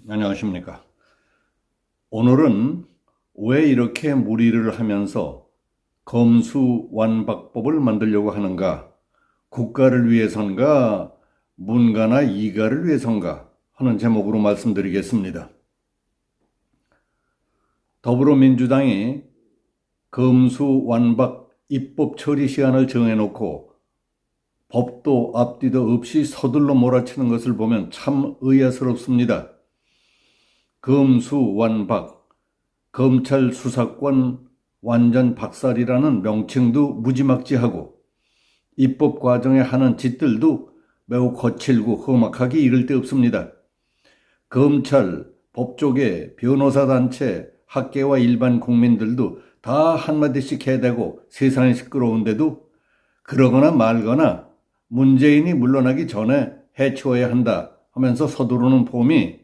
안녕하십니까. 오늘은 왜 이렇게 무리를 하면서 검수완박법을 만들려고 하는가, 국가를 위해선가, 문가나 이가를 위해선가 하는 제목으로 말씀드리겠습니다. 더불어민주당이 검수완박 입법 처리 시한을 정해놓고 법도 앞뒤도 없이 서둘러 몰아치는 것을 보면 참 의아스럽습니다. 검수완박, 검찰 수사권 완전 박살이라는 명칭도 무지막지하고 입법 과정에 하는 짓들도 매우 거칠고 험악하기 이를 데 없습니다. 검찰, 법조계, 변호사단체, 학계와 일반 국민들도 다 한마디씩 해대고 세상이 시끄러운데도 그러거나 말거나 문재인이 물러나기 전에 해치워야 한다 하면서 서두르는 폼이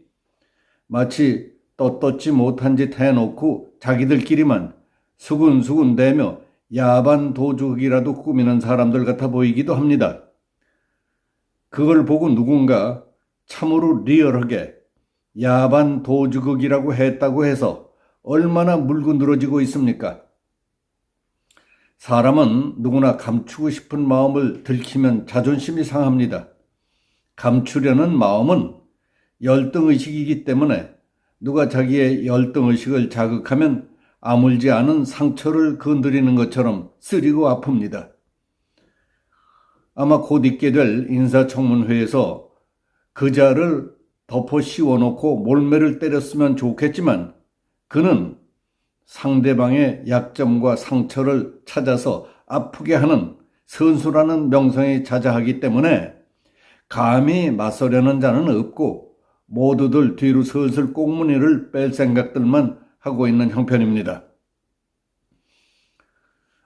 마치 떳떳지 못한 짓 해놓고 자기들끼리만 수군수군 대며 야반 도주극이라도 꾸미는 사람들 같아 보이기도 합니다. 그걸 보고 누군가 참으로 리얼하게 야반 도주극이라고 했다고 해서 얼마나 물고 늘어지고 있습니까? 사람은 누구나 감추고 싶은 마음을 들키면 자존심이 상합니다. 감추려는 마음은 열등의식이기 때문에 누가 자기의 열등의식을 자극하면 아물지 않은 상처를 건드리는 것처럼 쓰리고 아픕니다. 아마 곧 있게 될 인사청문회에서 그자를 덮어 씌워놓고 몰매를 때렸으면 좋겠지만 그는 상대방의 약점과 상처를 찾아서 아프게 하는 선수라는 명성이 자자하기 때문에 감히 맞서려는 자는 없고 모두들 뒤로 슬슬 꽁무니를 뺄 생각들만 하고 있는 형편입니다.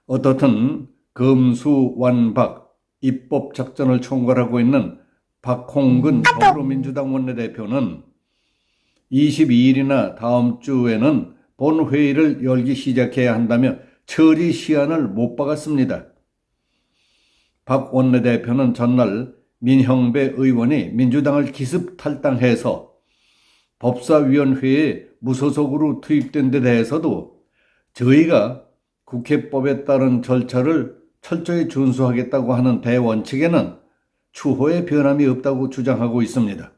어떻든 검수완박 입법 작전을 총괄하고 있는 박홍근 더불어민주당 원내대표는 22일이나 다음 주에는 본회의를 열기 시작해야 한다며 처리 시한을 못 박았습니다. 박 원내대표는 전날 민형배 의원이 민주당을 기습 탈당해서 법사위원회에 무소속으로 투입된 데 대해서도 저희가 국회법에 따른 절차를 철저히 준수하겠다고 하는 대원칙에는 추호의 변함이 없다고 주장하고 있습니다.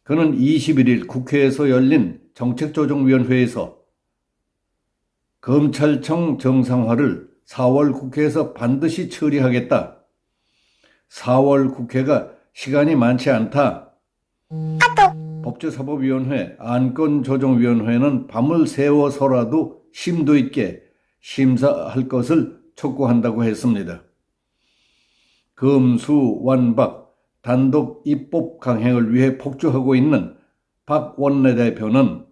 그는 21일 국회에서 열린 정책조정위원회에서 검찰청 정상화를 4월 국회에서 반드시 처리하겠다. 4월 국회가 시간이 많지 않다. 법제사법위원회, 안건조정위원회는 밤을 새워서라도 심도 있게 심사할 것을 촉구한다고 했습니다. 검수완박 단독 입법 강행을 위해 폭주하고 있는 박 원내대표는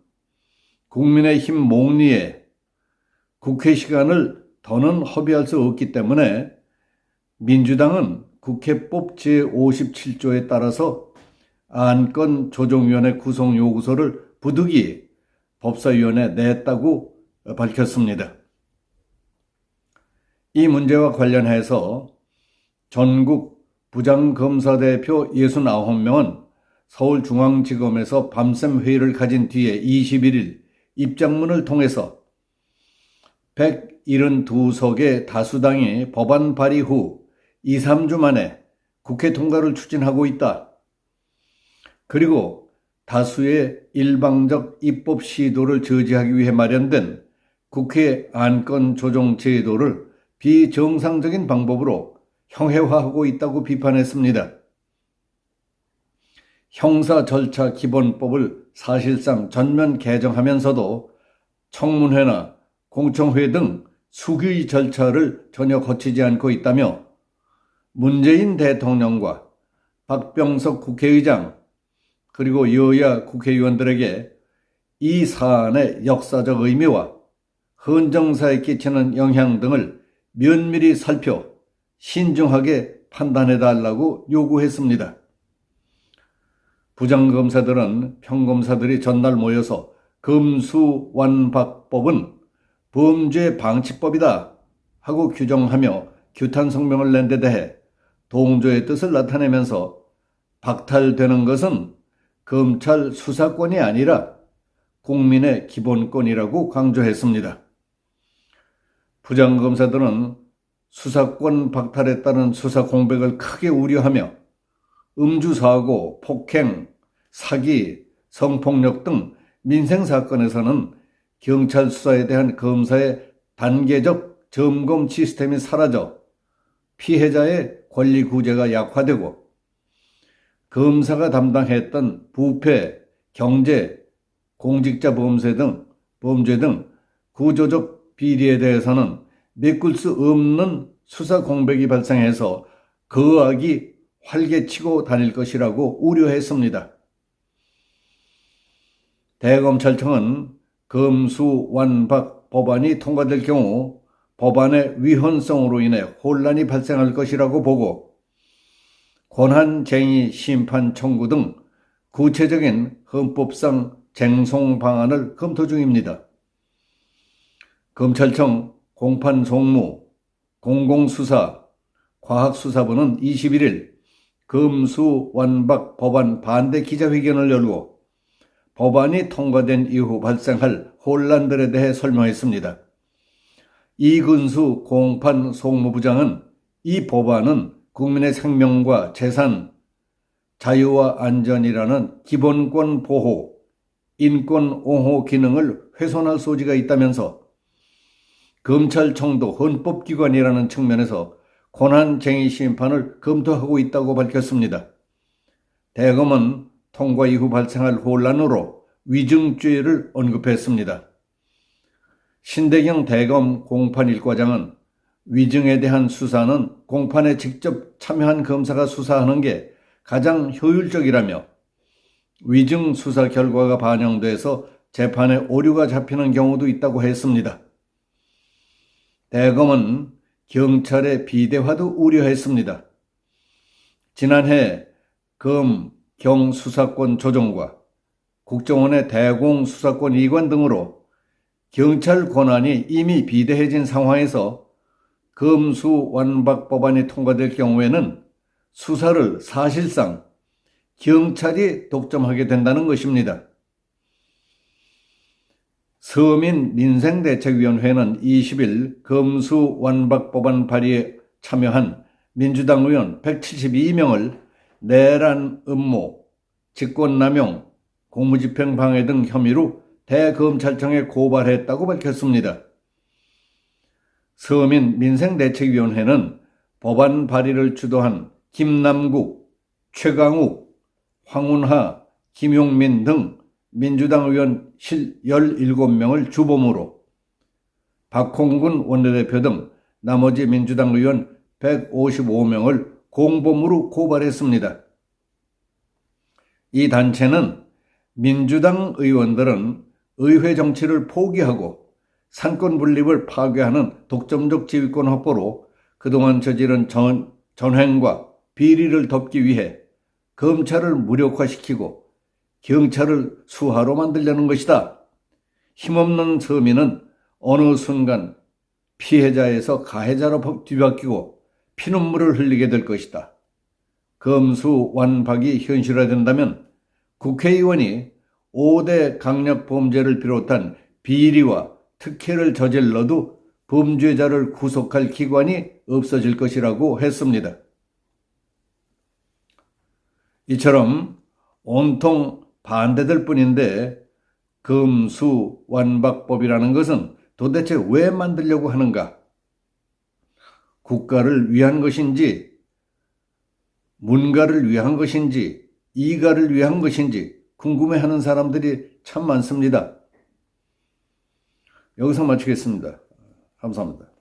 국민의힘 몽리에 국회 시간을 더는 허비할 수 없기 때문에 민주당은 국회법 제57조에 따라서 안건조정위원회 구성 요구서를 부득이 법사위원회에 냈다고 밝혔습니다. 이 문제와 관련해서 전국 부장검사대표 69명은 서울중앙지검에서 밤샘 회의를 가진 뒤에 21일 입장문을 통해서 172석의 다수당이 법안 발의 후 2, 3주 만에 국회 통과를 추진하고 있다. 그리고 다수의 일방적 입법 시도를 저지하기 위해 마련된 국회 안건조정 제도를 비정상적인 방법으로 형해화하고 있다고 비판했습니다. 형사절차기본법을 사실상 전면 개정하면서도 청문회나 공청회 등 수규의 절차를 전혀 거치지 않고 있다며 문재인 대통령과 박병석 국회의장 그리고 여야 국회의원들에게 이 사안의 역사적 의미와 헌정사에 끼치는 영향 등을 면밀히 살펴 신중하게 판단해달라고 요구했습니다. 부장검사들은 평검사들이 전날 모여서 검수완박법은 범죄 방지법이다 하고 규정하며 규탄 성명을 낸 데 대해 동조의 뜻을 나타내면서 박탈되는 것은 검찰 수사권이 아니라 국민의 기본권이라고 강조했습니다. 부장검사들은 수사권 박탈에 따른 수사 공백을 크게 우려하며 음주사고, 폭행, 사기, 성폭력 등 민생사건에서는 경찰 수사에 대한 검사의 단계적 점검 시스템이 사라져 피해자의 권리 구제가 약화되고 검사가 담당했던 부패, 경제, 공직자 범죄 등 구조적 비리에 대해서는 메꿀 수 없는 수사 공백이 발생해서 그 악이 활개치고 다닐 것이라고 우려했습니다. 대검찰청은 검수완박 법안이 통과될 경우 법안의 위헌성으로 인해 혼란이 발생할 것이라고 보고 권한쟁의 심판 청구 등 구체적인 헌법상 쟁송 방안을 검토 중입니다. 검찰청 공판송무, 공공수사, 과학수사부는 21일 검수완박 법안 반대 기자회견을 열고 법안이 통과된 이후 발생할 혼란들에 대해 설명했습니다. 이근수 공판송무부장은 이 법안은 국민의 생명과 재산, 자유와 안전이라는 기본권 보호, 인권 옹호 기능을 훼손할 소지가 있다면서 검찰청도 헌법기관이라는 측면에서 권한쟁의 심판을 검토하고 있다고 밝혔습니다. 대검은 통과 이후 발생할 혼란으로 위증죄를 언급했습니다. 신대경 대검 공판1과장은 위증에 대한 수사는 공판에 직접 참여한 검사가 수사하는 게 가장 효율적이라며 위증 수사 결과가 반영돼서 재판에 오류가 잡히는 경우도 있다고 했습니다. 대검은 경찰의 비대화도 우려했습니다. 지난해 검, 경 수사권 조정과 국정원의 대공 수사권 이관 등으로 경찰 권한이 이미 비대해진 상황에서 검수완박 법안이 통과될 경우에는 수사를 사실상 경찰이 독점하게 된다는 것입니다. 서민민생대책위원회는 20일 검수완박 법안 발의에 참여한 민주당 의원 172명을 내란 음모, 직권남용, 공무집행 방해 등 혐의로 대검찰청에 고발했다고 밝혔습니다. 서민민생대책위원회는 법안 발의를 주도한 김남국, 최강욱, 황운하, 김용민 등 민주당 의원 17명을 주범으로 박홍근 원내대표 등 나머지 민주당 의원 155명을 공범으로 고발했습니다. 이 단체는 민주당 의원들은 의회 정치를 포기하고 상권 분립을 파괴하는 독점적 지휘권 확보로 그동안 저지른 전횡과 비리를 덮기 위해 검찰을 무력화시키고 경찰을 수하로 만들려는 것이다. 힘없는 서민은 어느 순간 피해자에서 가해자로 뒤바뀌고 피눈물을 흘리게 될 것이다. 검수완박이 현실화된다면 국회의원이 5대 강력범죄를 비롯한 비리와 특혜를 저질러도 범죄자를 구속할 기관이 없어질 것이라고 했습니다. 이처럼 온통 반대될 뿐인데 검수완박법이라는 것은 도대체 왜 만들려고 하는가? 국가를 위한 것인지, 문가를 위한 것인지, 이가를 위한 것인지 궁금해하는 사람들이 참 많습니다. 여기서 마치겠습니다. 감사합니다.